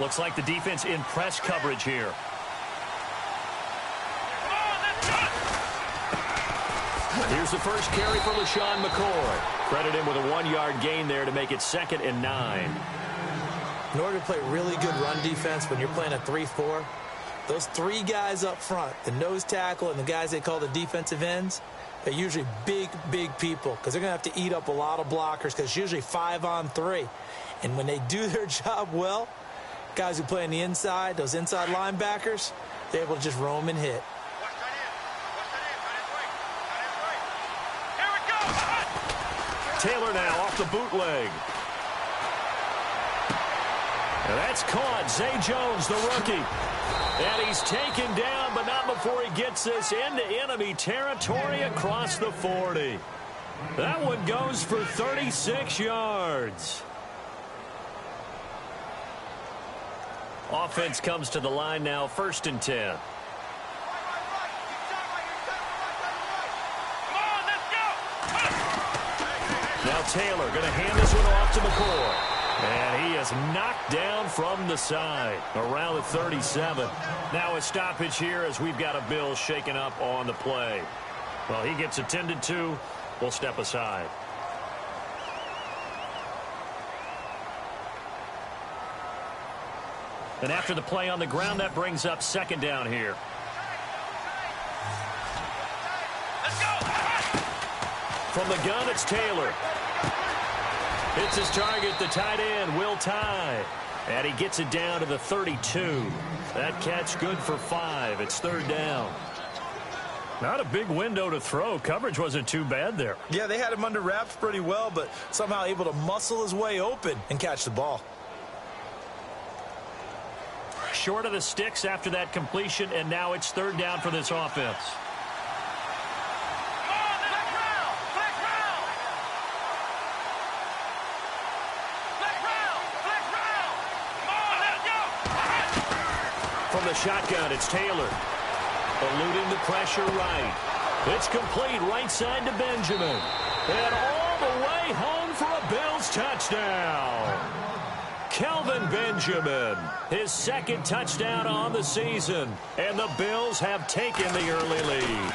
Looks like the defense in press coverage here. Here's the first carry for LaShawn McCoy. Credit him with a 1-yard gain there to make it 2nd and 9. In order to play really good run defense when you're playing a 3-4, those 3 guys up front, the nose tackle and the guys they call the defensive ends, they're usually big, big people because they're going to have to eat up a lot of blockers because it's usually 5-on-3. And when they do their job well, guys who play on the inside, those inside linebackers, they're able to just roam and hit. Taylor now off the bootleg. And that's caught. Zay Jones, the rookie. And he's taken down, but not before he gets this into enemy territory across the 40. That one goes for 36 yards. Offense comes to the line now, 1st and 10. Now Taylor going to hand this one off to McCoy. And he is knocked down from the side around the 37. Now a stoppage here as we've got a Bill shaken up on the play. Well, he gets attended to. We'll step aside. And after the play on the ground, that brings up 2nd down here. Let's go. From the gun, it's Taylor. Hits his target, the tight end, Will Tye. And he gets it down to the 32. That catch good for 5. It's 3rd down. Not a big window to throw. Coverage wasn't too bad there. Yeah, they had him under wraps pretty well, but somehow able to muscle his way open and catch the ball. Short of the sticks after that completion, and now it's 3rd down for this offense. From the shotgun, it's Taylor. Eluding the pressure right. It's complete right side to Benjamin. And all the way home for a Bills touchdown. Kelvin Benjamin, his 2nd touchdown on the season. And the Bills have taken the early lead.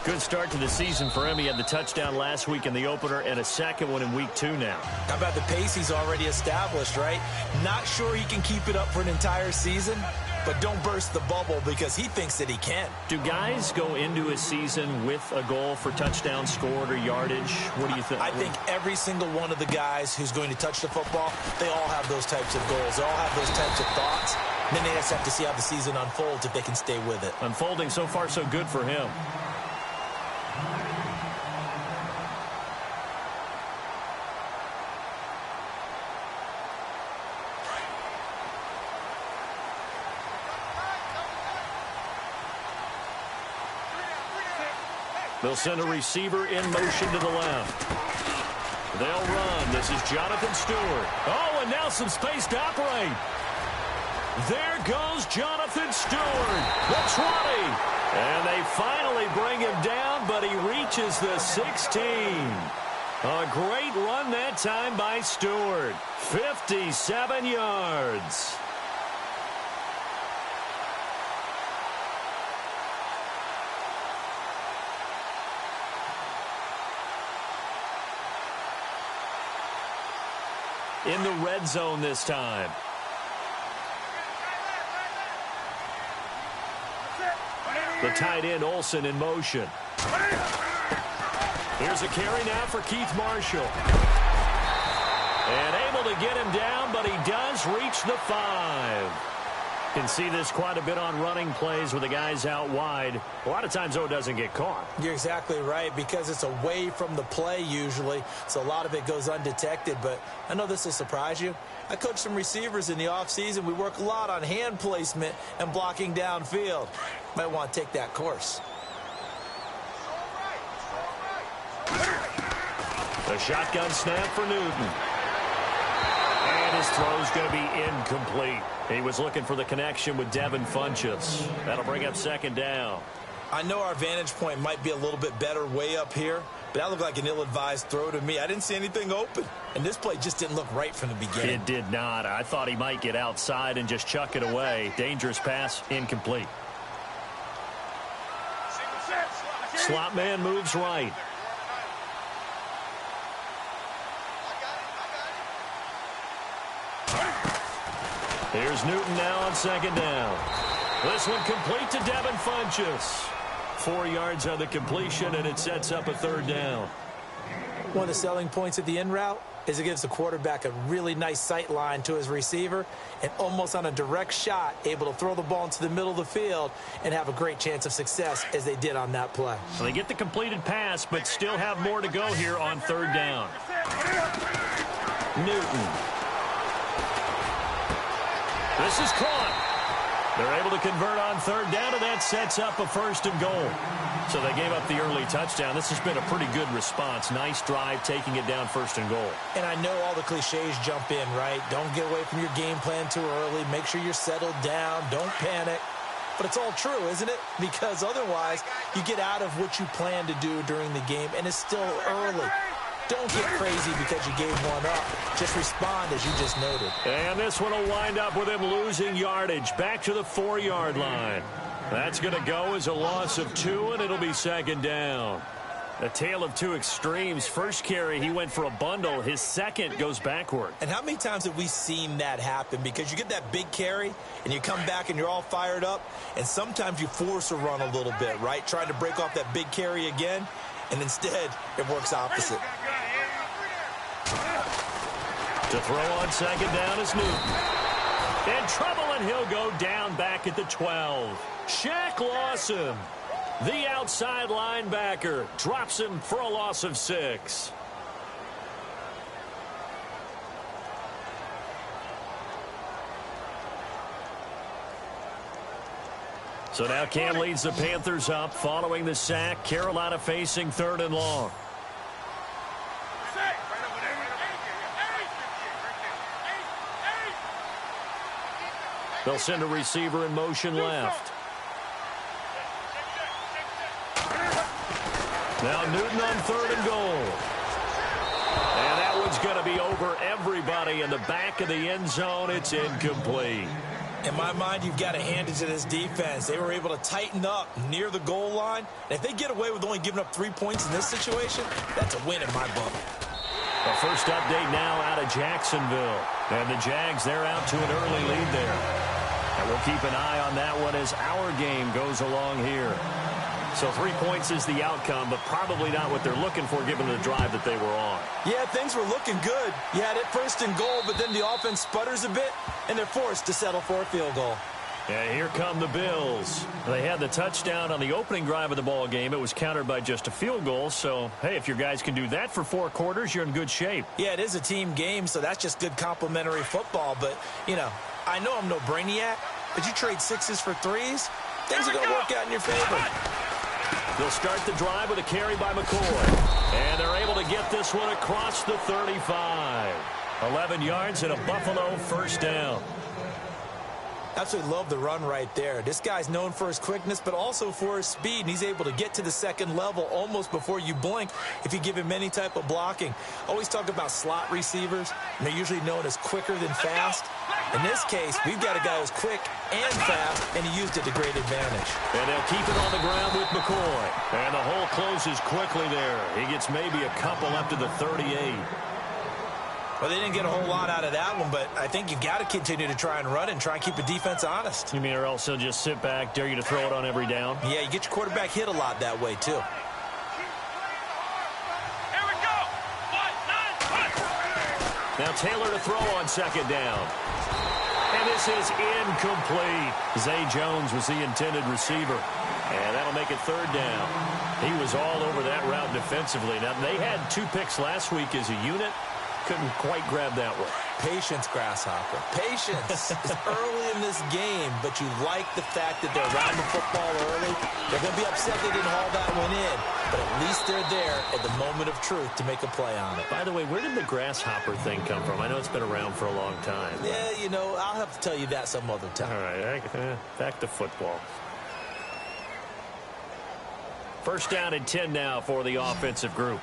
Good start to the season for him. He had the touchdown last week in the opener and a 2nd one in week 2 now. How about the pace he's already established, right? Not sure he can keep it up for an entire season, but don't burst the bubble because he thinks that he can. Do guys go into a season with a goal for touchdown scored or yardage? What do you think? I think every single one of the guys who's going to touch the football, they all have those types of goals. They all have those types of thoughts. And then they just have to see how the season unfolds if they can stay with it. Unfolding so far so good for him. They'll send a receiver in motion to the left. They'll run. This is Jonathan Stewart. Oh, and now some space to operate. There goes Jonathan Stewart, the 20. And they finally bring him down, but he reaches the 16. A great run that time by Stewart. 57 yards. In the red zone this time. The tight end Olsen in motion. Here's a carry now for Keith Marshall. And able to get him down, but he does reach the 5. Can see this quite a bit on running plays with the guys out wide. A lot of times, though, it doesn't get caught. You're exactly right, because it's away from the play usually, so a lot of it goes undetected. But I know this will surprise you. I coach some receivers in the offseason. We work a lot on hand placement and blocking downfield. Might want to take that course. The shotgun snap for Newton. And his throw's going to be incomplete. He was looking for the connection with Devin Funchess. That'll bring up 2nd down. I know our vantage point might be a little bit better way up here, but that looked like an ill-advised throw to me. I didn't see anything open, and this play just didn't look right from the beginning. It did not. I thought he might get outside and just chuck it away. Dangerous pass, incomplete. Slot man moves right. Here's Newton now on second down. This one complete to Devin Funchess. 4 yards on the completion, and it sets up a third down. One of the selling points of the in route is it gives the quarterback a really nice sight line to his receiver, and almost on a direct shot, able to throw the ball into the middle of the field and have a great chance of success as they did on that play. So they get the completed pass, but still have more to go here on third down. Newton. This is caught. They're able to convert on third down, and that sets up a 1st and goal. So they gave up the early touchdown. This has been a pretty good response. Nice drive, taking it down 1st and goal. And I know all the cliches jump in, right? Don't get away from your game plan too early. Make sure you're settled down. Don't panic. But it's all true, isn't it? Because otherwise, you get out of what you plan to do during the game, and it's still early. Don't get crazy because you gave one up. Just respond as you just noted. And this one will wind up with him losing yardage. Back to the 4-yard line. That's going to go as a loss of 2, and it'll be 2nd down. A tale of two extremes. First carry, he went for a bundle. His second goes backward. And how many times have we seen that happen? Because you get that big carry, and you come back and you're all fired up, and sometimes you force a run a little bit, right? Trying to break off that big carry again, and instead it works opposite. To throw on second down is Newton. In trouble, and he'll go down back at the 12. Shaq Lawson, the outside linebacker, drops him for a loss of 6. So now Cam leads the Panthers up following the sack. Carolina facing 3rd and long. They'll send a receiver in motion left. Now Newton on 3rd and goal. And that one's going to be over everybody in the back of the end zone. It's incomplete. In my mind, you've got to hand it to this defense. They were able to tighten up near the goal line. And if they get away with only giving up 3 points in this situation, that's a win in my book. The first update now out of Jacksonville. And the Jags, they're out to an early lead there. And we'll keep an eye on that one as our game goes along here. So 3 points is the outcome, but probably not what they're looking for given the drive that they were on. Yeah, things were looking good. You had it 1st and goal, but then the offense sputters a bit, and they're forced to settle for a field goal. And here come the Bills. They had the touchdown on the opening drive of the ball game. It was countered by just a field goal. So, hey, if your guys can do that for 4 quarters, you're in good shape. Yeah, it is a team game, so that's just good complimentary football. But, you know, I know I'm no brainiac, but you trade 6s for 3s, things are going to work out in your favor. They'll start the drive with a carry by McCoy. And they're able to get this one across the 35. 11 yards and a Buffalo 1st down. Absolutely love the run right there. This guy's known for his quickness, but also for his speed, and he's able to get to the 2nd level almost before you blink if you give him any type of blocking. Always talk about slot receivers, and they're usually known as quicker than fast. In this case, we've got a guy who's quick and fast, and he used it to great advantage. And they'll keep it on the ground with McCoy. And the hole closes quickly there. He gets maybe a couple up to the 38. Well, they didn't get a whole lot out of that one, but I think you've got to continue to try and run and try and keep the defense honest. You mean or else they'll just sit back, dare you to throw it on every down? Yeah, you get your quarterback hit a lot that way, too. Here we go. Now Taylor to throw on 2nd down. And this is incomplete. Zay Jones was the intended receiver. And that'll make it 3rd down. He was all over that route defensively. Now, they had 2 picks last week as a unit. Couldn't quite grab that one. Patience, Grasshopper. Patience. It's early in this game, but you like the fact that they're around the football early. They're going to be upset they didn't haul that one in, but at least they're there at the moment of truth to make a play on it. By the way, where did the Grasshopper thing come from? I know it's been around for a long time. Yeah, you know, I'll have to tell you that some other time. All right, back to football. First down and 10 now for the offensive group.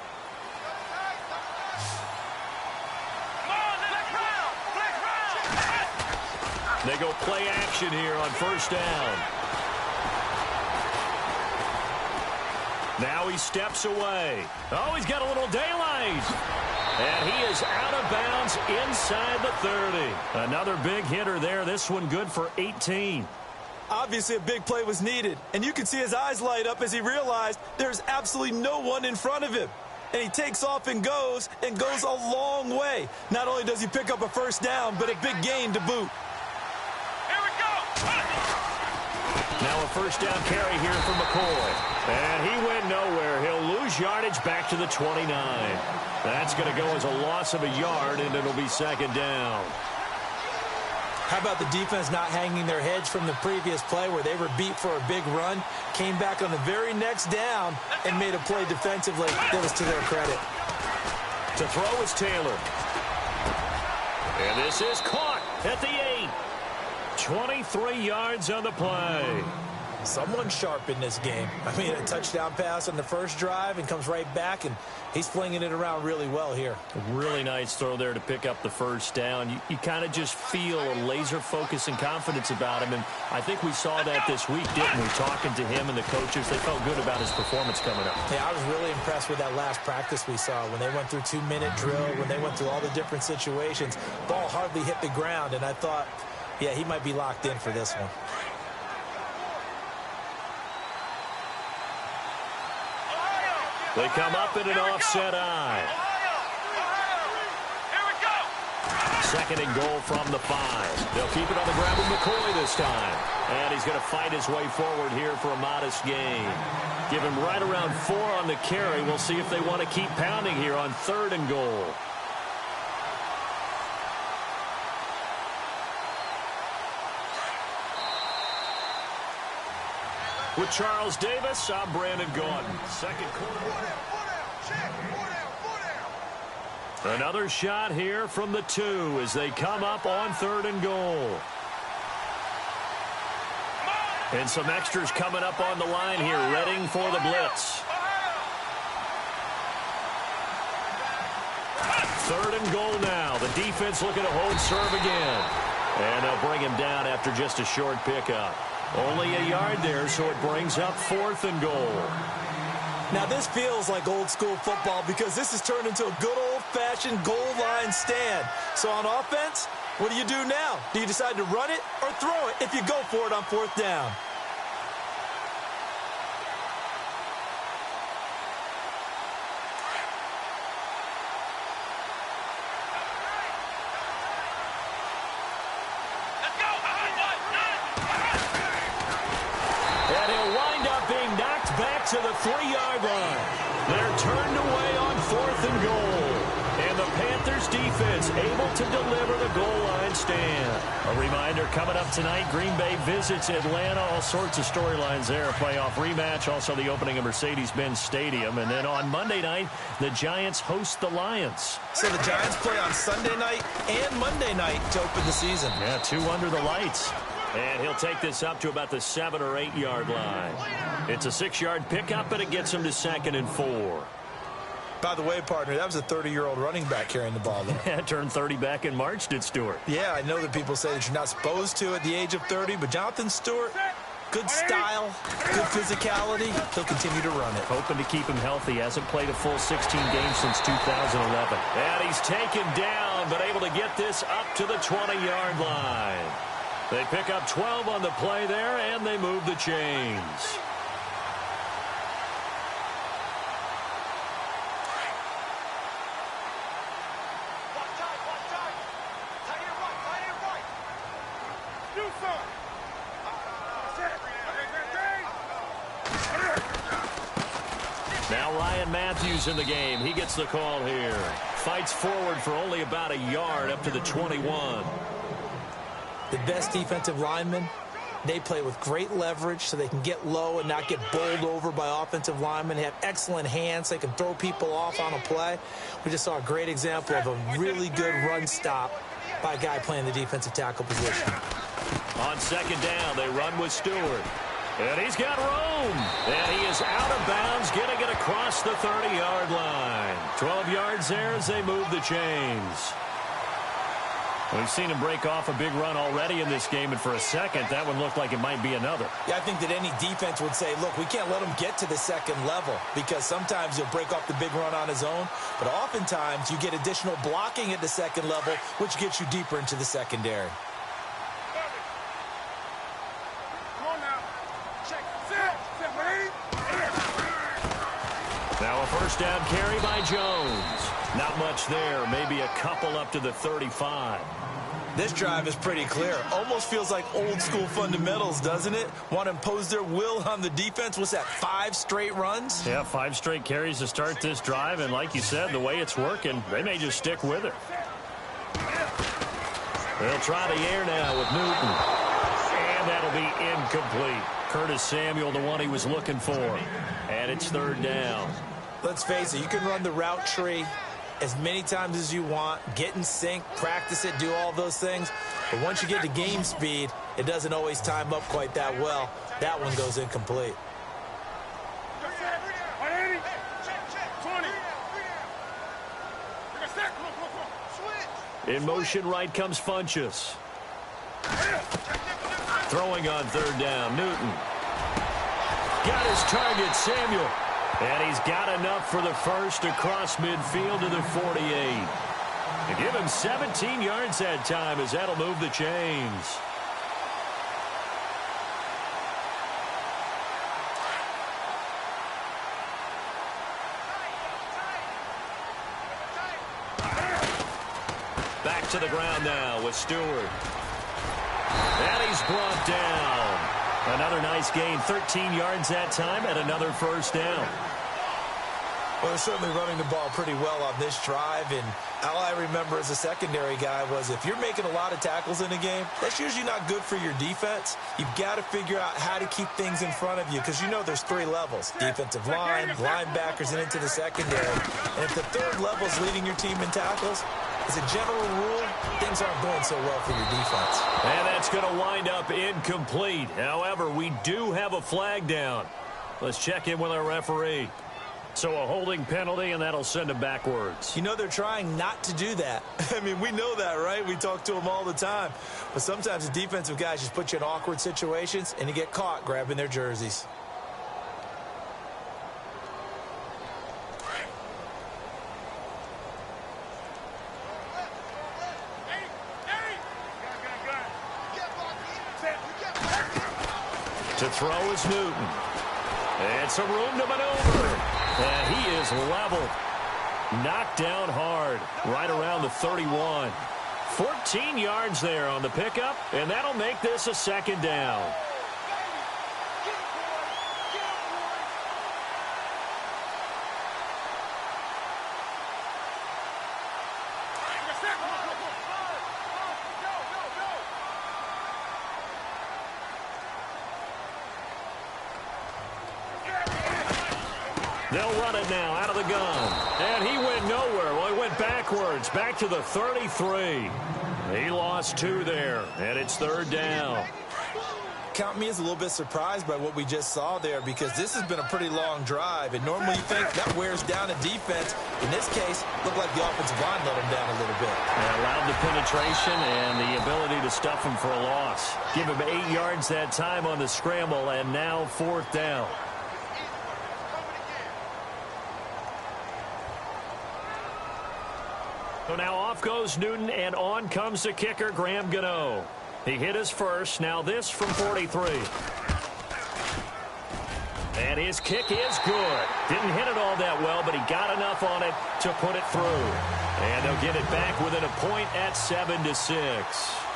They go play action here on first down. Now he steps away. Oh, he's got a little daylight. And he is out of bounds inside the 30. Another big hitter there. This one good for 18. Obviously, a big play was needed, and you can see his eyes light up as he realized there's absolutely no one in front of him. And he takes off and goes a long way. Not only does he pick up a first down, but a big gain to boot. Here we go. Now a first down carry here for McCoy. And he went nowhere. He'll lose yardage back to the 29. That's going to go as a loss of a yard, and it'll be second down. How about the defense not hanging their heads from the previous play where they were beat for a big run, came back on the very next down, and made a play defensively that was to their credit. To throw is Taylor. And this is caught at the 8. 23 yards on the play. Someone sharp in this game. I mean, a touchdown pass on the first drive and comes right back, and he's flinging it around really well here. A really nice throw there to pick up the first down. You kind of just feel a laser focus and confidence about him, and I think we saw that this week, didn't we? Talking to him and the coaches, they felt good about his performance coming up. Yeah, I was really impressed with that last practice we saw when they went through 2-minute drill, when they went through all the different situations. Ball hardly hit the ground, and I thought, yeah, he might be locked in for this one. They come up in an offset eye. Second and goal from the 5. They'll keep it on the ground with McCoy this time. And he's going to fight his way forward here for a modest gain. Give him right around 4 on the carry. We'll see if they want to keep pounding here on 3rd and goal. With Charles Davis, I'm Brandon Gordon. Second quarter. Another shot here from the 2 as they come up on 3rd and goal. And some extras coming up on the line here, readying for the blitz. 3rd and goal now. The defense looking to hold serve again. And they'll bring him down after just a short pickup. Only a yard there, so it brings up 4th and goal. Now, this feels like old-school football because this has turned into a good old-fashioned goal line stand. So on offense, what do you do now? Do you decide to run it or throw it if you go for it on 4th down? To the 3-yard line. They're turned away on 4th and goal. And the Panthers defense able to deliver the goal line stand. A reminder, coming up tonight, Green Bay visits Atlanta. All sorts of storylines there. A playoff rematch. Also the opening of Mercedes-Benz Stadium. And then on Monday night, the Giants host the Lions. So the Giants play on Sunday night and Monday night to open the season. Yeah, 2 under the lights. And he'll take this up to about the 7 or 8 yard line. It's a 6-yard pickup, and it gets him to 2nd and 4. By the way, partner, that was a 30-year-old running back carrying the ball there. Yeah, turned 30 back in March, did Stewart. Yeah, I know that people say that you're not supposed to at the age of 30, but Jonathan Stewart, good style, good physicality. He'll continue to run it. Hoping to keep him healthy. Hasn't played a full 16 games since 2011. And he's taken down, but able to get this up to the 20-yard line. They pick up 12 on the play there, and they move the chains. Now Ryan Matthews in the game. He gets the call here. Fights forward for only about a yard up to the 21. The best defensive linemen, they play with great leverage so they can get low and not get bowled over by offensive linemen. They have excellent hands. They can throw people off on a play. We just saw a great example of a really good run stop by a guy playing the defensive tackle position. On 2nd down, they run with Stewart. And he's got room. And he is out of bounds, getting it across the 30-yard line. 12 yards there as they move the chains. We've seen him break off a big run already in this game, and for a second, that one looked like it might be another. Yeah, I think that any defense would say, look, we can't let him get to the second level, because sometimes he'll break off the big run on his own, but oftentimes you get additional blocking at the second level, which gets you deeper into the secondary. Now a first down carry by Jones. Not much there, maybe a couple up to the 35. This drive is pretty clear. Almost feels like old school fundamentals, doesn't it? Want to impose their will on the defense. What's that, 5 straight runs? Yeah, 5 straight carries to start this drive, and like you said, the way it's working, they may just stick with it. They'll try the air now with Newton. And that'll be incomplete. Curtis Samuel, the one he was looking for. And it's third down. Let's face it, you can run the route tree as many times as you want, get in sync, practice it, do all those things. But once you get to game speed, it doesn't always time up quite that well. That one goes incomplete. In motion right comes Funchess. Throwing on third down, Newton. Got his target, Samuel. And he's got enough for the first across midfield to the 48. To give him 17 yards that time, as that'll move the chains. Back to the ground now with Stewart. And he's brought down. Another nice gain, 13 yards that time, and another first down. Well, they're certainly running the ball pretty well on this drive, and all I remember as a secondary guy was if you're making a lot of tackles in a game, that's usually not good for your defense. You've got to figure out how to keep things in front of you, because you know there's 3 levels: defensive line, linebackers, and into the secondary. And if the third level is leading your team in tackles, as a general rule, things aren't going so well for your defense. And that's going to wind up incomplete. However, we do have a flag down. Let's check in with our referee. So a holding penalty, and that'll send him backwards. You know, they're trying not to do that. I mean, we know that, right? We talk to them all the time. But sometimes the defensive guys just put you in awkward situations, and you get caught grabbing their jerseys. To throw is Newton. And some room to maneuver. And he is leveled. Knocked down hard. Right around the 31. 14 yards there on the pickup. And that'll make this a second down. They'll run it now out of the gun. And he went nowhere. Well, he went backwards, back to the 33. He lost 2 there, and it's third down. Count me as a little bit surprised by what we just saw there, because this has been a pretty long drive, and normally you think that wears down a defense. In this case, looked like the offensive line let him down a little bit. And allowed the penetration and the ability to stuff him for a loss. Give him 8 yards that time on the scramble, and now fourth down. So now off goes Newton, and on comes the kicker, Graham Gano. He hit his first. Now this from 43. And his kick is good. Didn't hit it all that well, but he got enough on it to put it through. And they'll get it back within a point at 7-6.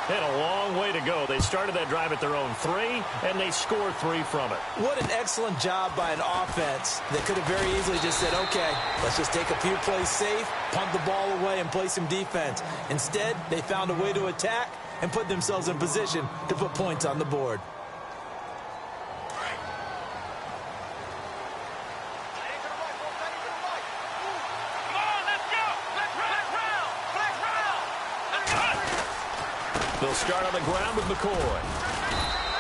They had a long way to go. They started that drive at their own 3, and they scored 3 from it. What an excellent job by an offense that could have very easily just said, okay, let's just take a few plays safe, punt the ball away, and play some defense. Instead, they found a way to attack and put themselves in position to put points on the board. They'll start on the ground with McCoy.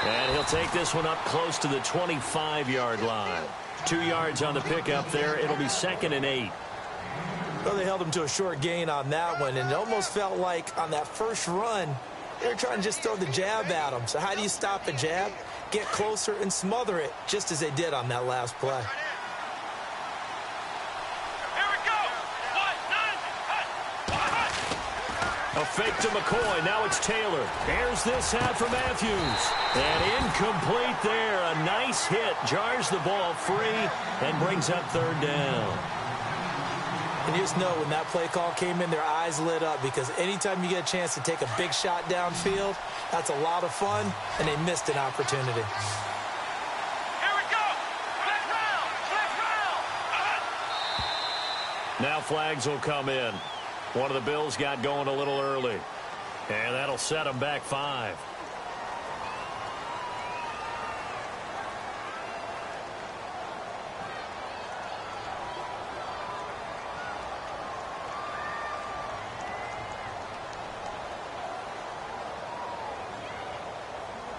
And he'll take this one up close to the 25-yard line. 2 yards on the pickup there. It'll be 2nd and 8. Well, they held him to a short gain on that one, and it almost felt like on that first run, they were trying to just throw the jab at him. So how do you stop a jab? Get closer and smother it, just as they did on that last play. A fake to McCoy. Now it's Taylor. Airs this out for Matthews. And incomplete there. A nice hit. Jars the ball free and brings up 3rd down. And you just know when that play call came in, their eyes lit up, because anytime you get a chance to take a big shot downfield, that's a lot of fun, and they missed an opportunity. Here we go. Flag round. Now flags will come in. One of the Bills got going a little early. And that'll set them back 5.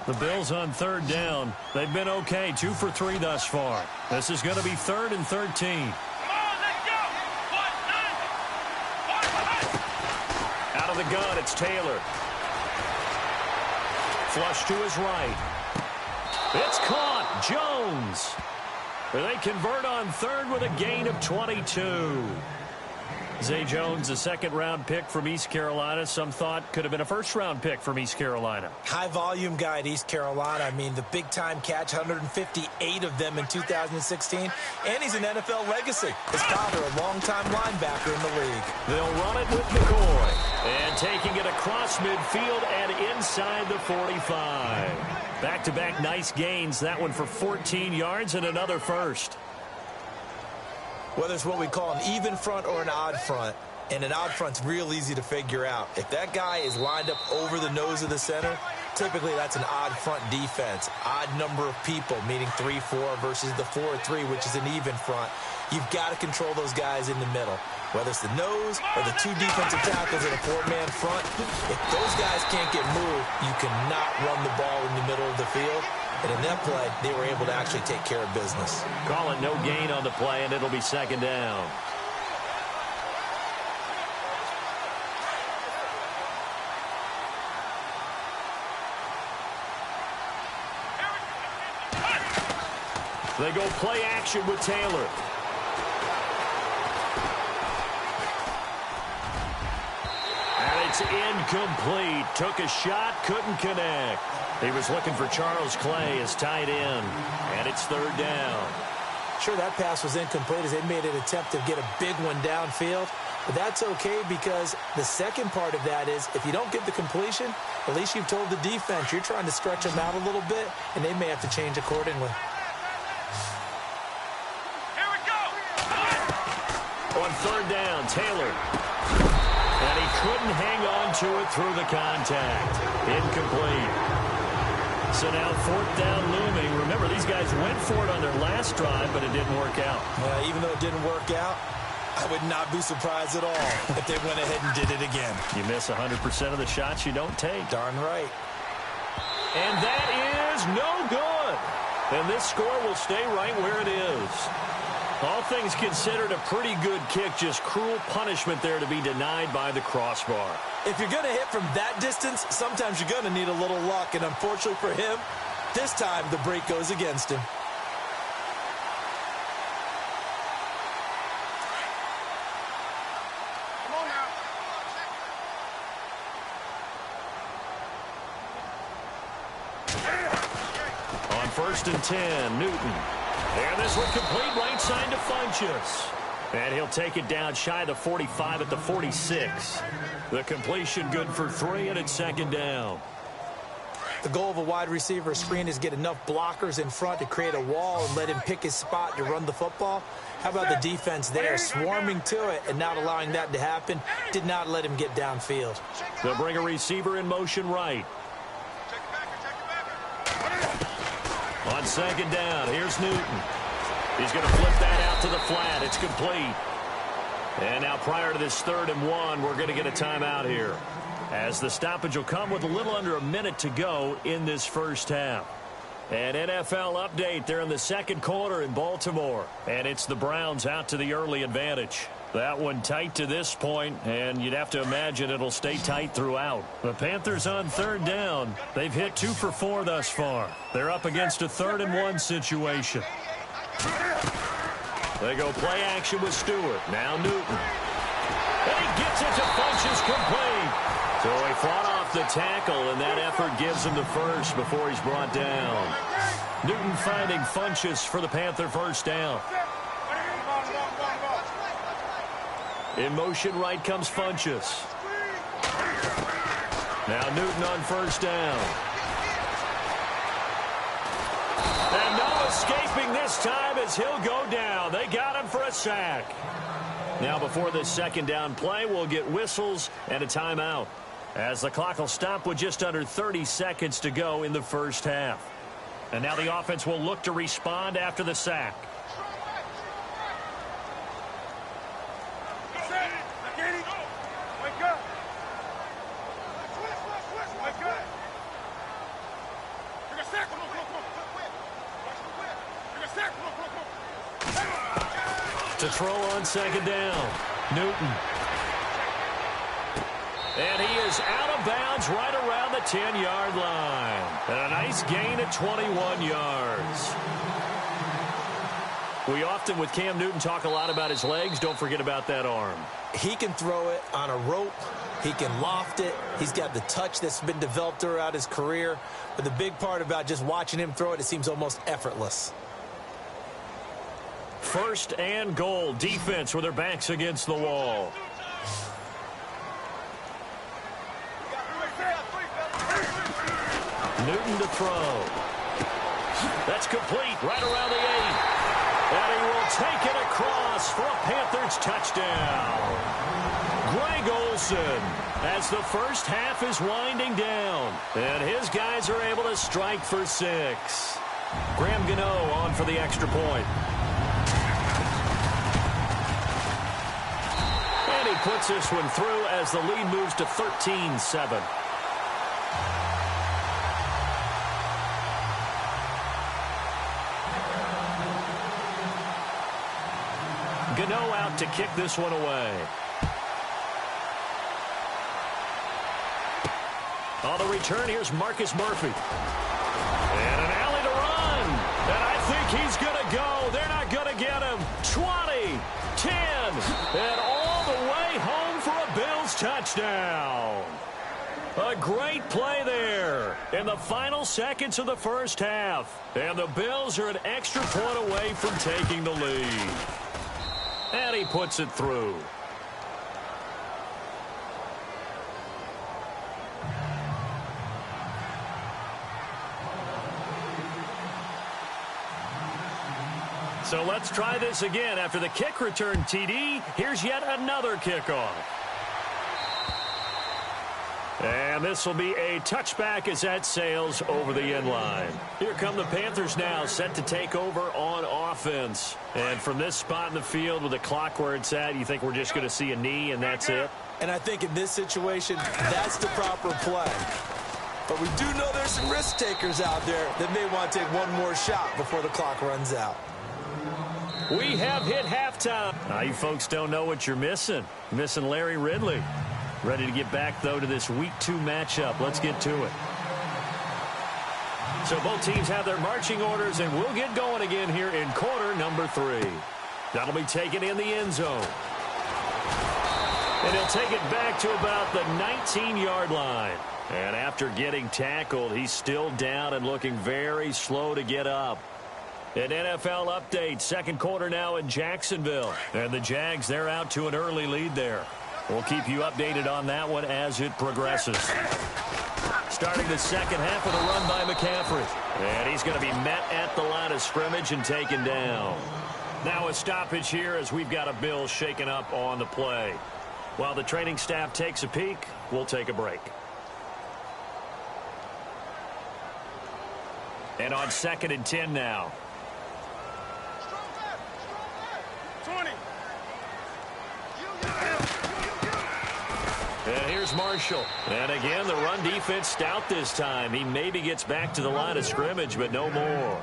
The Bills on 3rd down. They've been okay, 2 for 3 thus far. This is going to be 3rd and 13. Out of the gun, it's Taylor. Flush to his right. It's caught. Jones. They convert on 3rd with a gain of 22. Zay Jones, a 2nd-round pick from East Carolina. Some thought could have been a 1st-round pick from East Carolina. High-volume guy at East Carolina. I mean, the big-time catch, 158 of them in 2016. And he's an NFL legacy. His father, a long-time linebacker in the league. They'll run it with McCoy. And taking it across midfield and inside the 45. Back-to-back nice gains. That one for 14 yards and another 1st. Whether it's what we call an even front or an odd front, and an odd front's real easy to figure out. If that guy is lined up over the nose of the center, typically that's an odd front defense. Odd number of people, meaning 3-4 versus the 4-3, which is an even front. You've got to control those guys in the middle. Whether it's the nose or the 2 defensive tackles in a 4-man front, if those guys can't get moved, you cannot run the ball in the middle of the field. And in that play, they were able to actually take care of business. Call it no gain on the play, and it'll be 2nd down. They go play action with Taylor. And it's incomplete. Took a shot, couldn't connect. He was looking for Charles Clay as tight end. And it's 3rd down. Sure, that pass was incomplete as they made an attempt to get a big one downfield. But that's okay, because the second part of that is if you don't get the completion, at least you've told the defense you're trying to stretch them out a little bit, and they may have to change accordingly. Here we go. On 3rd down, Taylor. And he couldn't hang on to it through the contact. Incomplete. So now 4th down looming. Remember, these guys went for it on their last drive, but it didn't work out. Yeah, even though it didn't work out, I would not be surprised at all if they went ahead and did it again. You miss 100% of the shots you don't take. Darn right. And that is no good. And this score will stay right where it is. All things considered, a pretty good kick. Just cruel punishment there to be denied by the crossbar. If you're going to hit from that distance, sometimes you're going to need a little luck. And unfortunately for him, this time the break goes against him. Come on now. On 1st and 10, Newton. And this one complete right side to Funchess. And he'll take it down shy of the 45 at the 46. The completion good for 3, and it's 2nd down. The goal of a wide receiver screen is get enough blockers in front to create a wall and let him pick his spot to run the football. How about the defense there, swarming to it and not allowing that to happen? Did not let him get downfield. They'll bring a receiver in motion right. On 2nd down, here's Newton. He's going to flip that out to the flat. It's complete. And now prior to this 3rd and 1, we're going to get a timeout here. as the stoppage will come with a little under a minute to go in this first half. An NFL update there in the second quarter in Baltimore, and it's the Browns out to the early advantage. That one tight to this point, and you'd have to imagine it'll stay tight throughout. The Panthers on third down. They've hit 2 for 4 thus far. They're up against a 3rd-and-1 situation. They go play action with Stewart. Now Newton. And he gets it to Funchess complete. So he fought off the tackle, and that effort gives him the first before he's brought down. Newton finding Funchess for the Panther first down. In motion right comes Funchess. Now Newton on first down. And no escaping this time as he'll go down. They got him for a sack. Now before this second down play, we'll get whistles and a timeout, as the clock will stop with just under 30 seconds to go in the first half. And now the offense will look to respond after the sack. To throw on second down, Newton. And he is out of bounds right around the 10-yard line. And a nice gain at 21 yards. We often, with Cam Newton, talk a lot about his legs. Don't forget about that arm. He can throw it on a rope. He can loft it. He's got the touch that's been developed throughout his career. But the big part about just watching him throw it, it seems almost effortless. First and goal. Defense with their backs against the wall. Newton to throw. That's complete right around the 8. And he will take it across for a Panthers touchdown. Greg Olsen, as the first half is winding down. And his guys are able to strike for 6. Graham Gano on for the extra point. And he puts this one through as the lead moves to 13-7. Gano out to kick this one away. On the return, here's Marcus Murphy. And an alley to run. And I think he's going to go. They're not going to get him. 20, 10, and all the way home for a Bills touchdown. A great play there in the final seconds of the first half. And the Bills are an extra point away from taking the lead. And he puts it through. So let's try this again. After the kick return TD, here's yet another kickoff. And this will be a touchback as that sails over the end line. Here come the Panthers now, set to take over on offense. And from this spot in the field with the clock where it's at, you think we're just going to see a knee and that's it? And I think in this situation, that's the proper play. But we do know there's some risk takers out there that may want to take one more shot before the clock runs out. We have hit halftime. Now, you folks don't know what you're missing. Missing Larry Ridley. Ready to get back, though, to this Week 2 matchup. Let's get to it. So both teams have their marching orders, and we'll get going again here in quarter number 3. That'll be taken in the end zone. And he'll take it back to about the 19-yard line. And after getting tackled, he's still down and looking very slow to get up. An NFL update, second quarter now in Jacksonville. And the Jags, they're out to an early lead there. We'll keep you updated on that one as it progresses. Starting the second half with a run by McCaffrey. And he's going to be met at the line of scrimmage and taken down. Now a stoppage here as we've got a Bill shaken up on the play. While the training staff takes a peek, we'll take a break. And on 2nd and 10 now. 20. And here's Here's Marshall. And again, the run defense stout this time. He maybe gets back to the line of scrimmage, but no more.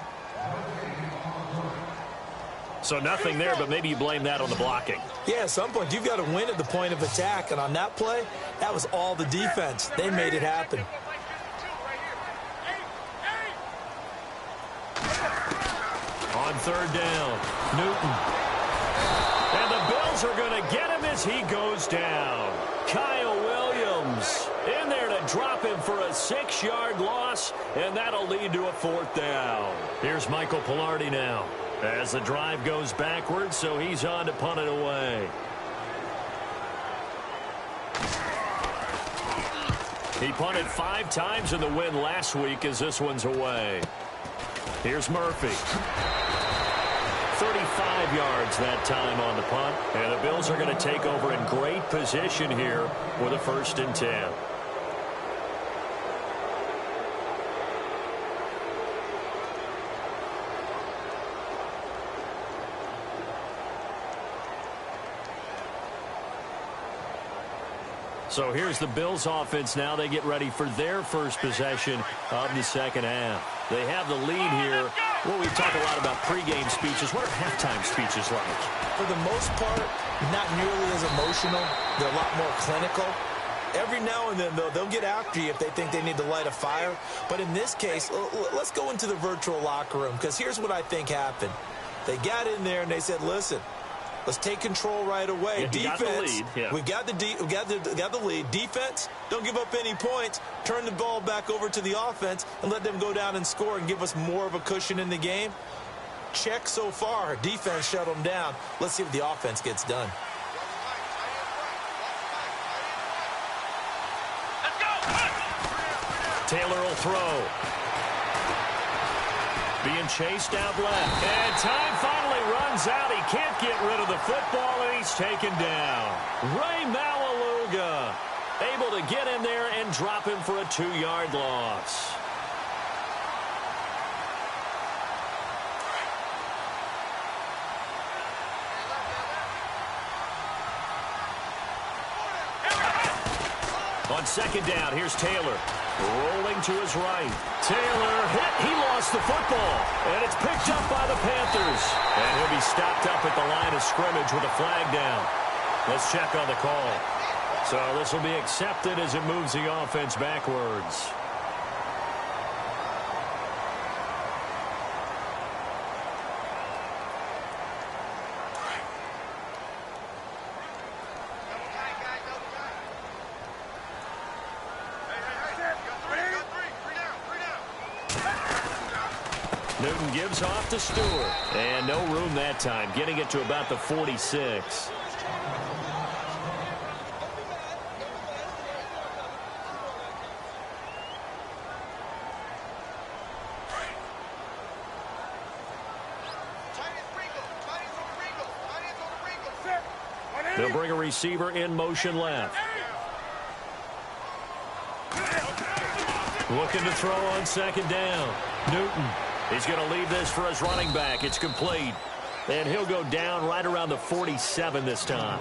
So nothing there, but maybe you blame that on the blocking. Yeah, at some point, you've got to win at the point of attack. And on that play, that was all the defense. They made it happen. On third down, Newton. And the Bills are going to get him as he goes down. Kyle Williams in there to drop him for a 6-yard loss, and that'll lead to a 4th down. Here's Michael Pilardi now as the drive goes backwards, so he's on to punt it away. He punted 5 times in the win last week as this one's away. Here's Murphy. 35 yards that time on the punt, and the Bills are going to take over in great position here with a 1st and 10. So here's the Bills offense now. They get ready for their first possession of the second half. They have the lead here. Well, we talk a lot about pregame speeches. What are halftime speeches like? For the most part, not nearly as emotional. They're a lot more clinical. Every now and then, though, they'll get after you if they think they need to light a fire. But in this case, let's go into the virtual locker room, because here's what I think happened. They got in there and they said, listen, let's take control right away. Yeah, defense, we've got the lead. Defense, don't give up any points. Turn the ball back over to the offense and let them go down and score and give us more of a cushion in the game. Check so far. Defense shut them down. Let's see if the offense gets done. Let's go. Taylor will throw. Being chased out left. And time finally runs out. He can't get rid of the football, and he's taken down. Ray Malaluga able to get in there and drop him for a 2-yard loss. On second down, here's Taylor. Rolling to his right. Taylor hit. He lost the football. And it's picked up by the Panthers. And he'll be stopped up at the line of scrimmage with a flag down. Let's check on the call. So this will be accepted as it moves the offense backwards. Newton gives off to Stewart. And no room that time, getting it to about the 46. They'll bring a receiver in motion left. Looking to throw on second down. Newton. He's going to leave this for his running back. It's complete. And he'll go down right around the 47 this time.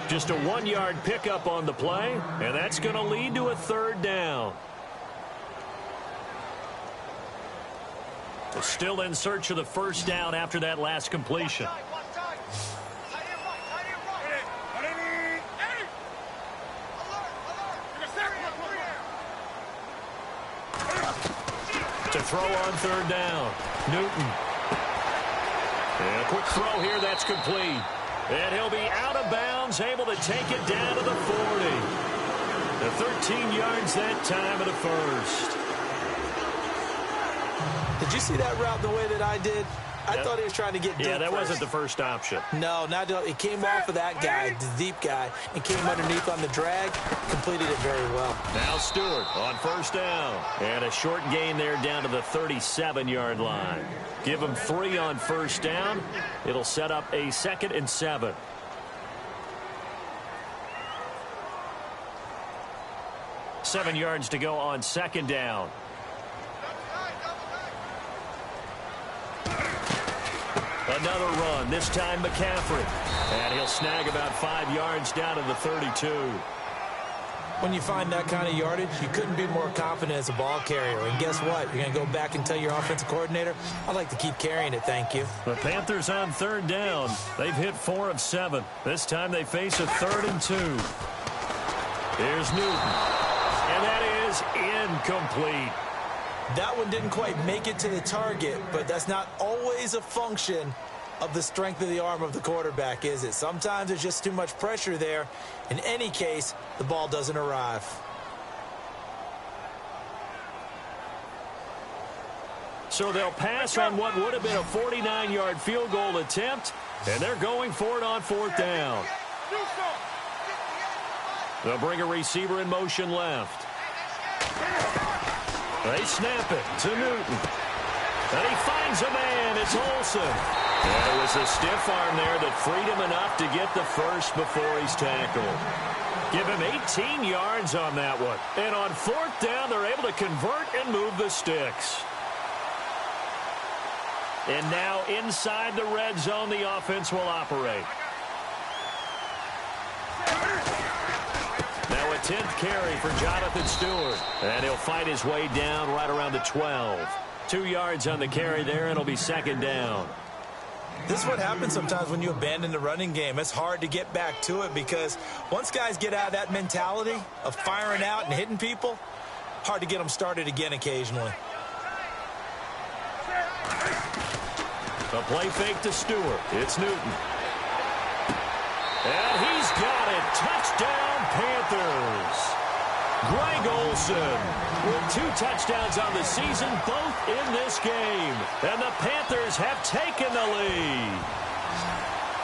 Just a 1-yard pickup on the play, and that's going to lead to a 3rd down. They're still in search of the 1st down after that last completion. To throw on 3rd down. Newton. And a quick throw here, that's complete. And he'll be out of bounds, able to take it down to the 40. The 13 yards that time of the 1st. Did you see that route the way that I did? I thought he was trying to get deep. Yeah, that first. wasn't the first option. No, it came off of that guy, the deep guy, and came underneath on the drag. Completed it very well. Now Stewart on 1st down. And a short gain there down to the 37-yard line. Give him 3 on 1st down. It'll set up a 2nd and 7. Seven yards to go on 2nd down. Another run, this time McCaffrey. And he'll snag about 5 yards down to the 32. When you find that kind of yardage, you couldn't be more confident as a ball carrier. And guess what? You're going to go back and tell your offensive coordinator, I'd like to keep carrying it, thank you. The Panthers on third down. They've hit 4 of 7. This time they face a 3rd and 2. Here's Newton. And that is incomplete. That one didn't quite make it to the target, but that's not always a function of the strength of the arm of the quarterback, is it? Sometimes there's just too much pressure there. In any case, the ball doesn't arrive. So they'll pass on what would have been a 49-yard field goal attempt, and they're going for it on 4th down. They'll bring a receiver in motion left. They snap it to Newton. And he finds a man. It's Olsen. And it was a stiff arm there that freed him enough to get the first before he's tackled. Give him 18 yards on that one. And on 4th down, they're able to convert and move the sticks. And now inside the red zone, the offense will operate. Now a 10th carry for Jonathan Stewart. And he'll fight his way down right around the 12. 2 yards on the carry there, and it'll be 2nd down. This is what happens sometimes when you abandon the running game. It's hard to get back to it because once guys get out of that mentality of firing out and hitting people, hard to get them started again occasionally. A play fake to Stewart. It's Newton. And he's got it. Touchdown, Panthers. Greg Olsen with 2 touchdowns on the season, both in this game. And the Panthers have taken the lead.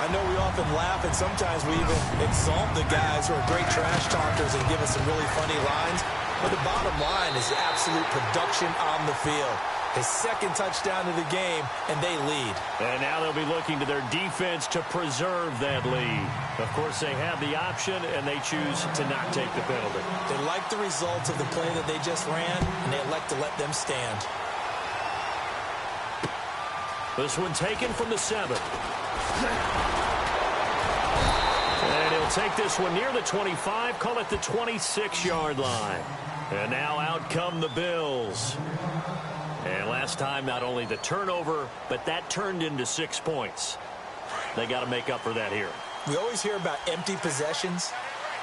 I know we often laugh, and sometimes we even exalt the guys who are great trash talkers and give us some really funny lines. But the bottom line is absolute production on the field. His 2nd touchdown of the game, and they lead. And now they'll be looking to their defense to preserve that lead. Of course, they have the option, and they choose to not take the penalty. They like the results of the play that they just ran, and they elect to let them stand. This one taken from the 7. And he'll take this one near the 25, call it the 26-yard line. And now out come the Bills. And last time, not only the turnover, but that turned into 6 points. They got to make up for that here. We always hear about empty possessions,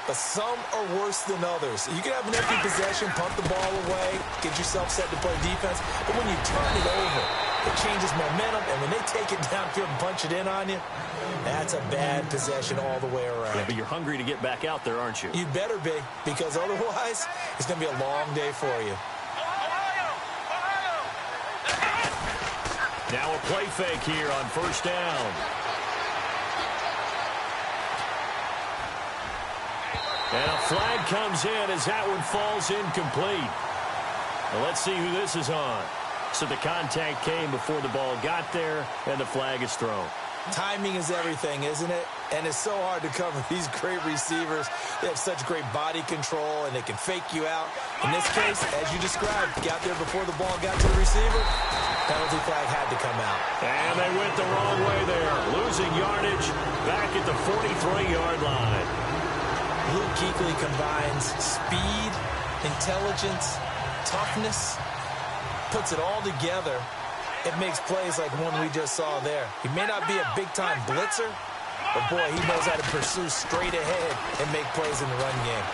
but some are worse than others. You can have an empty possession, punt the ball away, get yourself set to play defense, but when you turn it over, it changes momentum, and when they take it downfield and punch it in on you, that's a bad possession all the way around. Yeah, but you're hungry to get back out there, aren't you? You better be, because otherwise, it's going to be a long day for you. Now a play fake here on 1st down. And a flag comes in as that one falls incomplete. Well, let's see who this is on. So the contact came before the ball got there, and the flag is thrown. Timing is everything, isn't it? And it's so hard to cover these great receivers. They have such great body control, and they can fake you out. In this case, as you described, got there before the ball got to the receiver. Penalty flag had to come out. And they went the wrong way there. Losing yardage back at the 43-yard line. Luke Kuechly combines speed, intelligence, toughness, puts it all together. It makes plays like one we just saw there. He may not be a big-time blitzer, but, boy, he knows how to pursue straight ahead and make plays in the run game.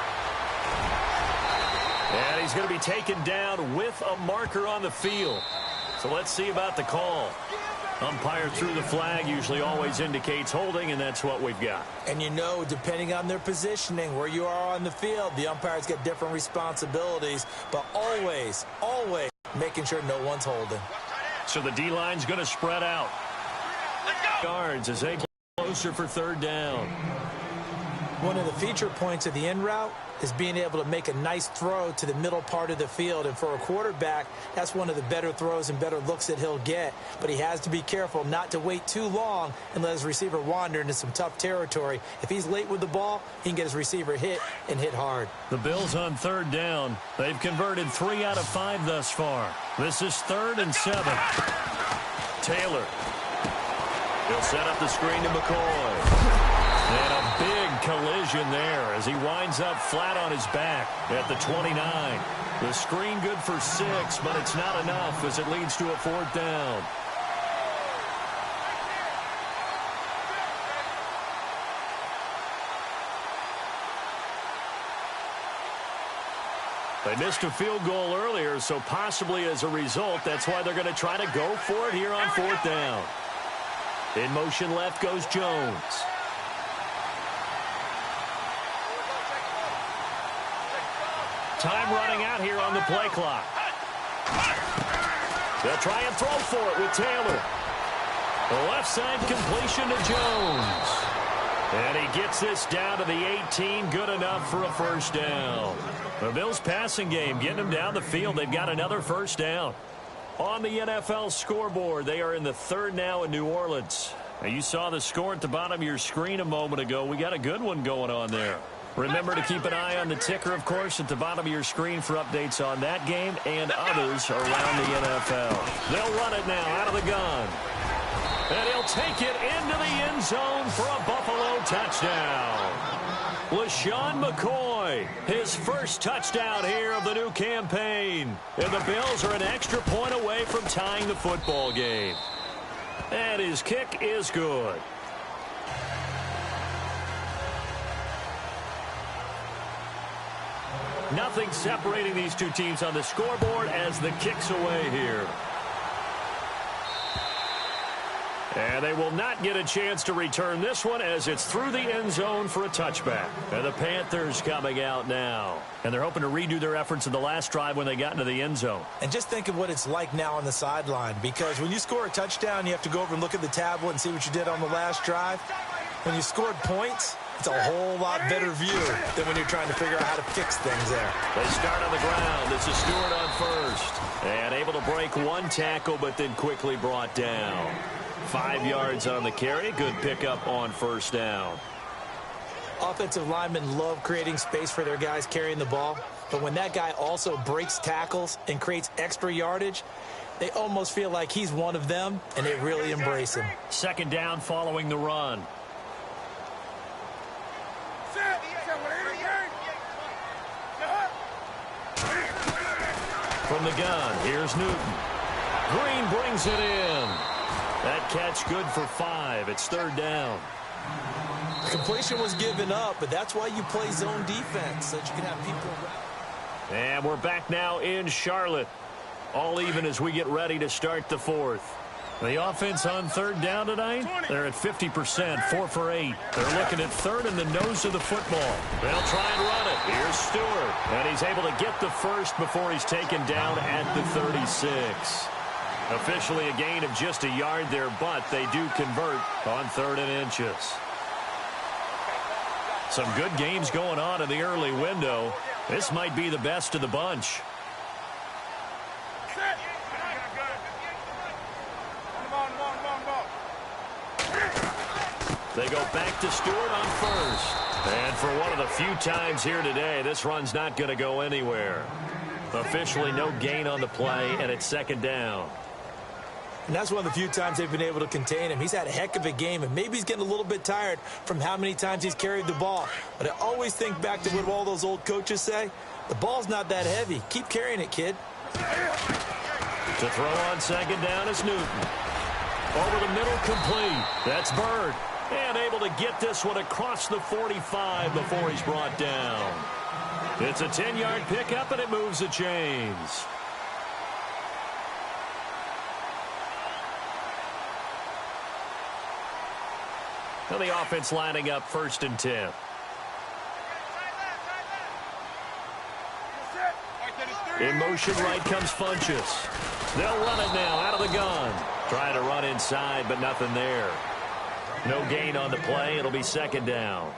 And he's going to be taken down with a marker on the field. So let's see about the call. Umpire threw the flag, usually always indicates holding, and that's what we've got. And you know, depending on their positioning, where you are on the field, the umpires get different responsibilities, but always, always making sure no one's holding. So the D-line's going to spread out. Yards as they get closer for 3rd down. One of the feature points of the in route is being able to make a nice throw to the middle part of the field. And for a quarterback, that's one of the better throws and better looks that he'll get. But he has to be careful not to wait too long and let his receiver wander into some tough territory. If he's late with the ball, he can get his receiver hit and hit hard. The Bills on 3rd down. They've converted 3 out of 5 thus far. This is 3rd and 7. Taylor. He'll set up the screen to McCoy. And a big collision collision there as he winds up flat on his back at the 29. The screen good for 6, but it's not enough as it leads to a 4th down. They missed a field goal earlier, so possibly as a result, that's why they're going to try to go for it here on 4th down. In motion left goes Jones. Time running out here on the play clock. They'll try and throw for it with Taylor. The left side completion to Jones. And he gets this down to the 18, good enough for a 1st down. The Bills passing game getting them down the field. They've got another 1st down. On the NFL scoreboard, they are in the 3rd now in New Orleans. Now, you saw the score at the bottom of your screen a moment ago. We got a good one going on there. Remember to keep an eye on the ticker, of course, at the bottom of your screen for updates on that game and others around the NFL. They'll run it now out of the gun. And he'll take it into the end zone for a Buffalo touchdown. LaShawn McCoy, his first touchdown here of the new campaign. And the Bills are an extra point away from tying the football game. And his kick is good. Nothing separating these two teams on the scoreboard as the kick's away here. And they will not get a chance to return this one as it's through the end zone for a touchback. And the Panthers coming out now. And they're hoping to redo their efforts in the last drive when they got into the end zone. And just think of what it's like now on the sideline, because when you score a touchdown, you have to go over and look at the tablet and see what you did on the last drive. When you scored points, it's a whole lot better view than when you're trying to figure out how to fix things there. They start on the ground. This is Stewart on first. And able to break one tackle, but then quickly brought down. 5 yards on the carry. Good pickup on 1st down. Offensive linemen love creating space for their guys carrying the ball. But when that guy also breaks tackles and creates extra yardage, they almost feel like he's one of them, and they really embrace him. 2nd down following the run. From the gun, here's Newton. Green brings it in. That catch good for 5. It's 3rd down. The completion was given up, but that's why you play zone defense, so that you can have people around. And we're back now in Charlotte. All even as we get ready to start the 4th. The offense on 3rd down tonight, they're at 50%, 4 for 8. They're looking at 3rd in the nose of the football. They'll try and run it. Here's Stewart. And he's able to get the 1st before he's taken down at the 36. Officially a gain of just a yard there, but they do convert on 3rd and inches. Some good games going on in the early window. This might be the best of the bunch. They go back to Stewart on 1st. And for one of the few times here today, this run's not going to go anywhere. Officially no gain on the play, and it's 2nd down. And that's one of the few times they've been able to contain him. He's had a heck of a game, and maybe he's getting a little bit tired from how many times he's carried the ball. But I always think back to what all those old coaches say. The ball's not that heavy. Keep carrying it, kid. To throw on 2nd down is Newton. Over the middle, complete. That's Bird. And able to get this one across the 45 before he's brought down. It's a 10-yard pickup, and it moves the chains. Now the offense lining up 1st and 10. In motion right comes Funchess. They'll run it now out of the gun. Trying to run inside, but nothing there. No gain on the play. It'll be 2nd down.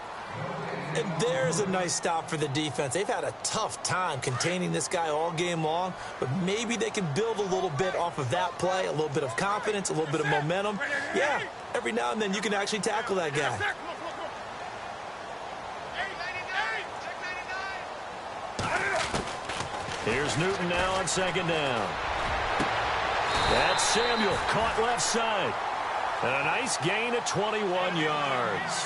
And there's a nice stop for the defense. They've had a tough time containing this guy all game long, but maybe they can build a little bit off of that play, a little bit of confidence, a little bit of momentum. Yeah, every now and then you can actually tackle that guy. Here's Newton now on 2nd down. That's Samuel, caught left side. And a nice gain of 21 yards.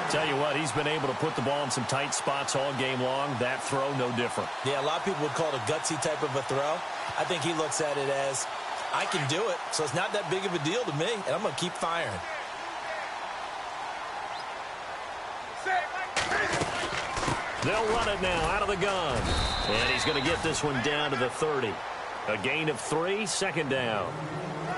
Tell you what, he's been able to put the ball in some tight spots all game long. That throw, no different. Yeah, a lot of people would call it a gutsy type of a throw. I think he looks at it as, I can do it, so it's not that big of a deal to me, and I'm going to keep firing. They'll run it now out of the gun. And he's going to get this one down to the 30. A gain of 3, second down.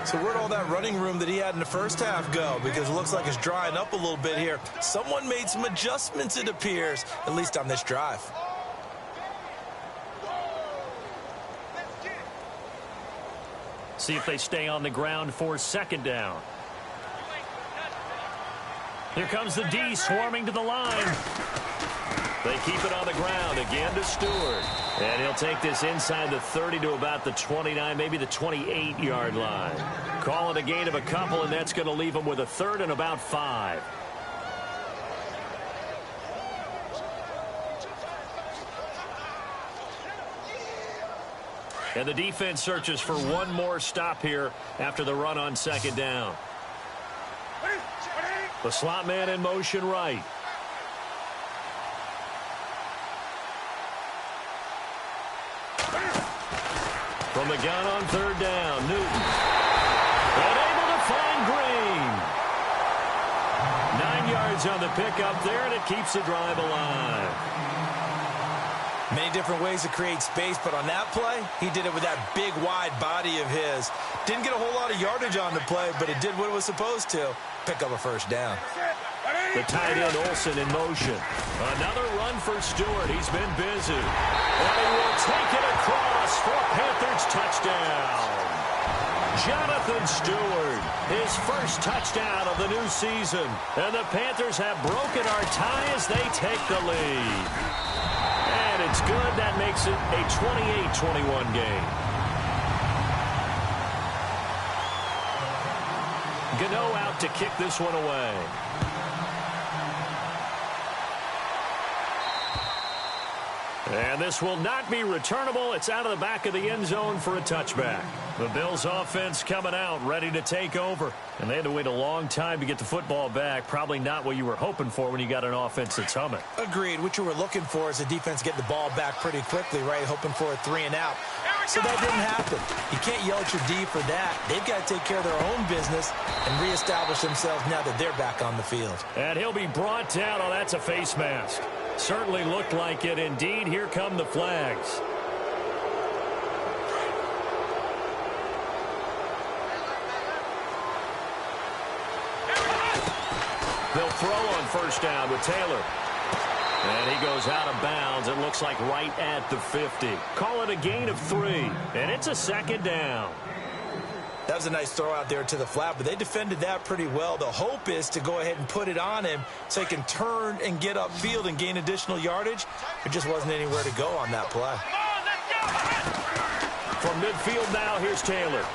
So where'd all that running room that he had in the first half go? Because it looks like it's drying up a little bit here. Someone made some adjustments, it appears, at least on this drive. See if they stay on the ground for second down. Here comes the D swarming to the line. They keep it on the ground again to Stewart. And he'll take this inside the 30 to about the 29, maybe the 28-yard line. Call it a gain of a couple, and that's going to leave him with a third and about 5. And the defense searches for one more stop here after the run on second down. The slot man in motion right. From the gun on third down, Newton. And able to find Green. 9 yards on the pickup there, and it keeps the drive alive. Many different ways to create space, but on that play, he did it with that big, wide body of his. Didn't get a whole lot of yardage on the play, but it did what it was supposed to. Pick up a first down. The tight end Olsen in motion. Another run for Stewart. He's been busy. And he will take it across for a Panthers touchdown. Jonathan Stewart, his first touchdown of the new season. And the Panthers have broken our tie as they take the lead. And it's good. That makes it a 28-21 game. Gano out to kick this one away. And this will not be returnable. It's out of the back of the end zone for a touchback. The Bills offense coming out, ready to take over. And they had to wait a long time to get the football back. Probably not what you were hoping for when you got an offense that's humming. Agreed. What you were looking for is a defense getting the ball back pretty quickly, right? Hoping for a 3 and out. So that didn't happen. You can't yell at your D for that. They've got to take care of their own business and reestablish themselves now that they're back on the field. And he'll be brought down. Oh, that's a face mask. Certainly looked like it. Indeed, here come the flags. They'll throw on first down with Taylor. And he goes out of bounds. It looks like right at the 50. Call it a gain of 3. And it's a second down. That was a nice throw out there to the flat, but they defended that pretty well. The hope is to go ahead and put it on him so he can turn and get upfield and gain additional yardage. There just wasn't anywhere to go on that play. From midfield now, here's Taylor.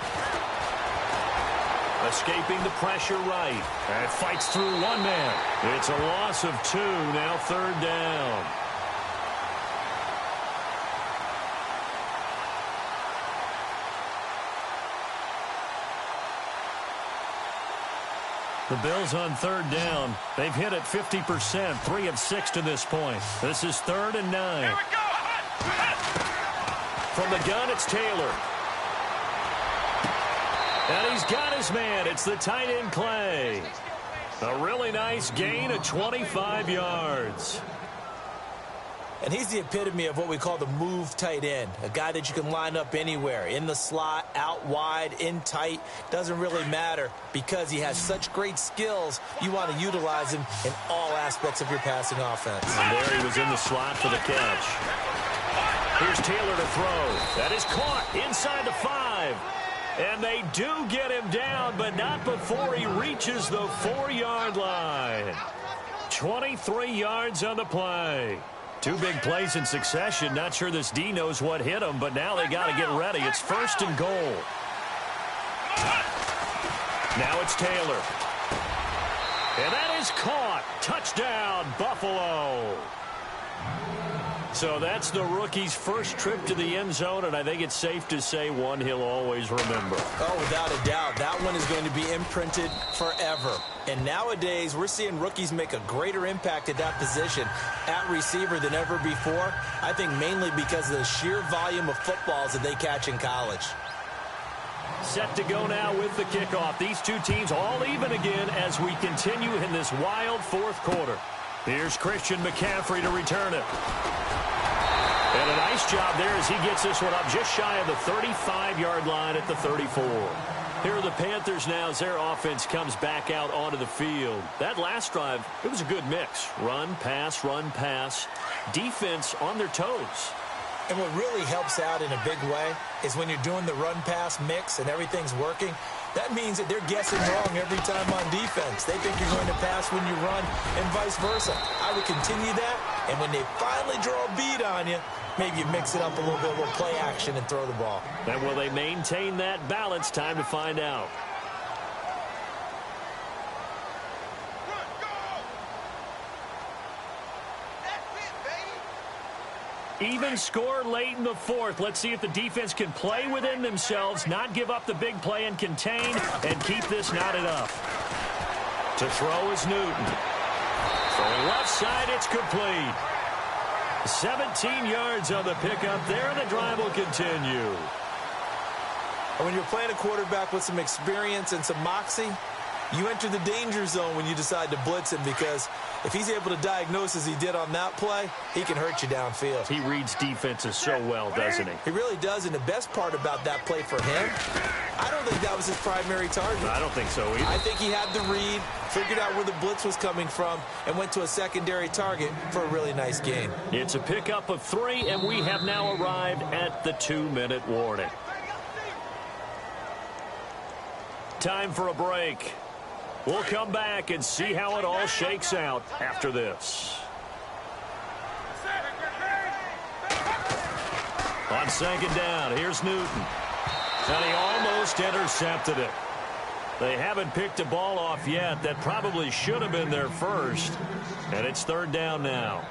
Escaping the pressure right. And fights through one man. It's a loss of 2, now third down. The Bills on third down. They've hit it 50%, 3 of 6 to this point. This is 3rd and 9. From the gun, it's Taylor. And he's got his man. It's the tight end Clay. A really nice gain of 25 yards. And he's the epitome of what we call the move tight end. A guy that you can line up anywhere. In the slot, out wide, in tight. Doesn't really matter because he has such great skills. You want to utilize him in all aspects of your passing offense. And there he was in the slot for the catch. Here's Taylor to throw. That is caught inside the 5. And they do get him down, but not before he reaches the 4-yard line. 23 yards on the play. 2 big plays in succession. Not sure this D knows what hit him, but now they got to get ready. It's 1st and goal. Now it's Taylor. And that is caught. Touchdown, Buffalo. So that's the rookie's first trip to the end zone, and I think it's safe to say one he'll always remember. Oh, without a doubt. That one is going to be imprinted forever. And nowadays, we're seeing rookies make a greater impact at that position at receiver than ever before. I think mainly because of the sheer volume of footballs that they catch in college. Set to go now with the kickoff. These two teams all even again as we continue in this wild fourth quarter. Here's Christian McCaffrey to return it. And a nice job there as he gets this one up just shy of the 35-yard line at the 34. Here are the Panthers now as their offense comes back out onto the field. That last drive, it was a good mix. Run, pass, defense on their toes. And what really helps out in a big way is when you're doing the run-pass mix and everything's working, that means that they're guessing wrong every time on defense. They think you're going to pass when you run and vice versa. I would continue that, and when they finally draw a bead on you, maybe you mix it up a little bit, a little play action and throw the ball. And will they maintain that balance? Time to find out. Even score late in the fourth. Let's see if the defense can play within themselves, not give up the big play and contain, and keep this knotted up. To throw is Newton. Throwing left side, it's complete. 17 yards on the pickup there, and the drive will continue. And when you're playing a quarterback with some experience and some moxie, you enter the danger zone when you decide to blitz him, because if he's able to diagnose as he did on that play, he can hurt you downfield. He reads defenses so well, doesn't he? He really does, and the best part about that play for him, I don't think that was his primary target. I don't think so either. I think he had the read, figured out where the blitz was coming from, and went to a secondary target for a really nice gain. It's a pickup of 3, and we have now arrived at the 2-minute warning. Time for a break. We'll come back and see how it all shakes out after this. On second down, here's Newton. And he almost intercepted it. They haven't picked a ball off yet. That probably should have been their first. And it's third down now.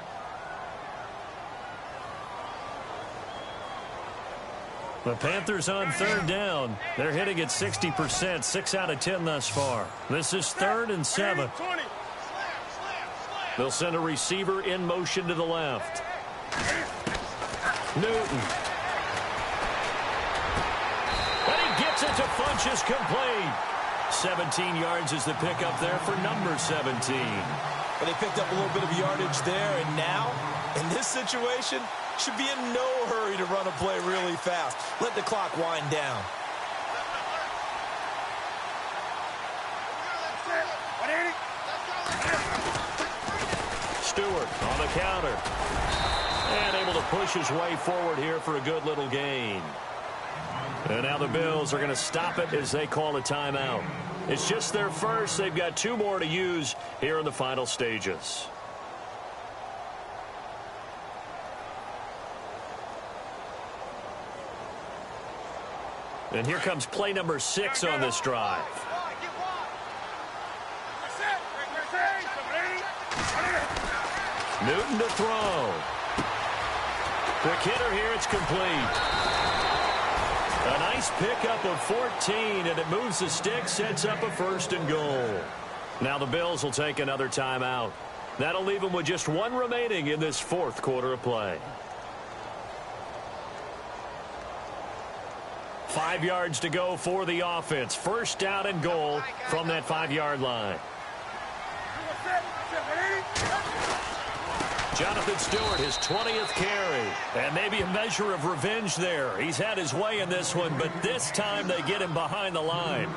The Panthers on third down. They're hitting at 60%, 6 out of 10 thus far. This is 3rd and 7. They'll send a receiver in motion to the left. Newton. And he gets it to Funchess, complete. 17 yards is the pickup there for number 17. But they picked up a little bit of yardage there, and now, in this situation, should be in no hurry to run a play really fast. Let the clock wind down. Stewart on the counter. And able to push his way forward here for a good little gain. And now the Bills are going to stop it as they call a timeout. It's just their first. They've got 2 more to use here in the final stages. And here comes play number 6 on this drive. Newton to throw. Quick hitter here, it's complete. A nice pickup of 14, and it moves the stick, sets up a 1st and goal. Now the Bills will take another timeout. That'll leave them with just 1 remaining in this 4th quarter of play. 5 yards to go for the offense. 1st down and goal from that 5-yard line. Jonathan Stewart, his 20th carry. And maybe a measure of revenge there. He's had his way in this one, but this time they get him behind the line.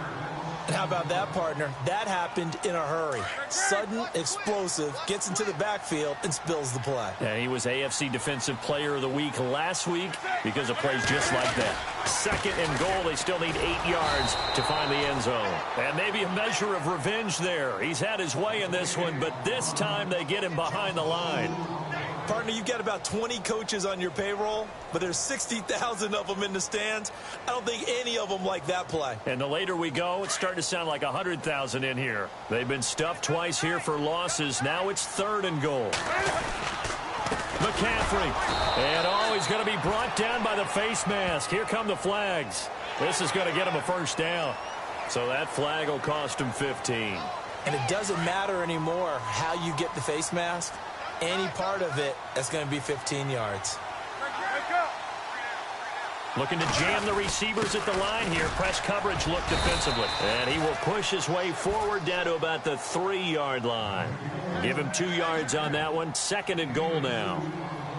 And how about that, partner? That happened in a hurry. Sudden, explosive, gets into the backfield, and spills the play. Yeah, he was AFC Defensive Player of the Week last week because of plays just like that. 2nd and goal, they still need 8 yards to find the end zone. And maybe a measure of revenge there. He's had his way in this one, but this time they get him behind the line. Partner, you've got about 20 coaches on your payroll, but there's 60,000 of them in the stands. I don't think any of them like that play. And the later we go, it's starting to sound like 100,000 in here. They've been stuffed twice here for losses. Now it's 3rd and goal. McCaffrey. And, he's going to be brought down by the face mask. Here come the flags. This is going to get him a first down. So that flag will cost him 15. And it doesn't matter anymore how you get the face mask. Any part of it is going to be 15 yards. Looking to jam the receivers at the line here. Press coverage look defensively. And he will push his way forward down to about the 3-yard line. Give him 2 yards on that one. 2nd and goal now.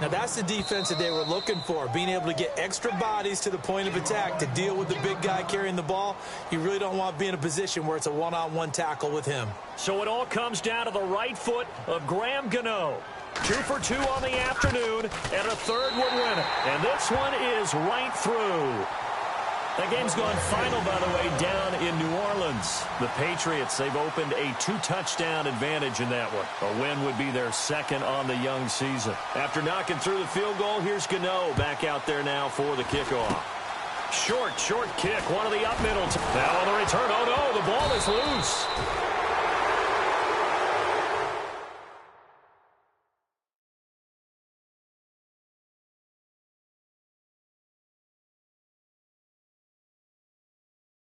Now, that's the defense that they were looking for, being able to get extra bodies to the point of attack to deal with the big guy carrying the ball. You really don't want to be in a position where it's a one-on-one tackle with him. So it all comes down to the right foot of Graham Gano. 2 for 2 on the afternoon, and a third would win it. And this one is right through. That game's gone final, by the way, down in New Orleans. The Patriots, they've opened a 2-touchdown advantage in that one. A win would be their 2nd on the young season. After knocking through the field goal, here's Gano back out there now for the kickoff. Short kick, one of the up middle. Now on the return, oh no, the ball is loose.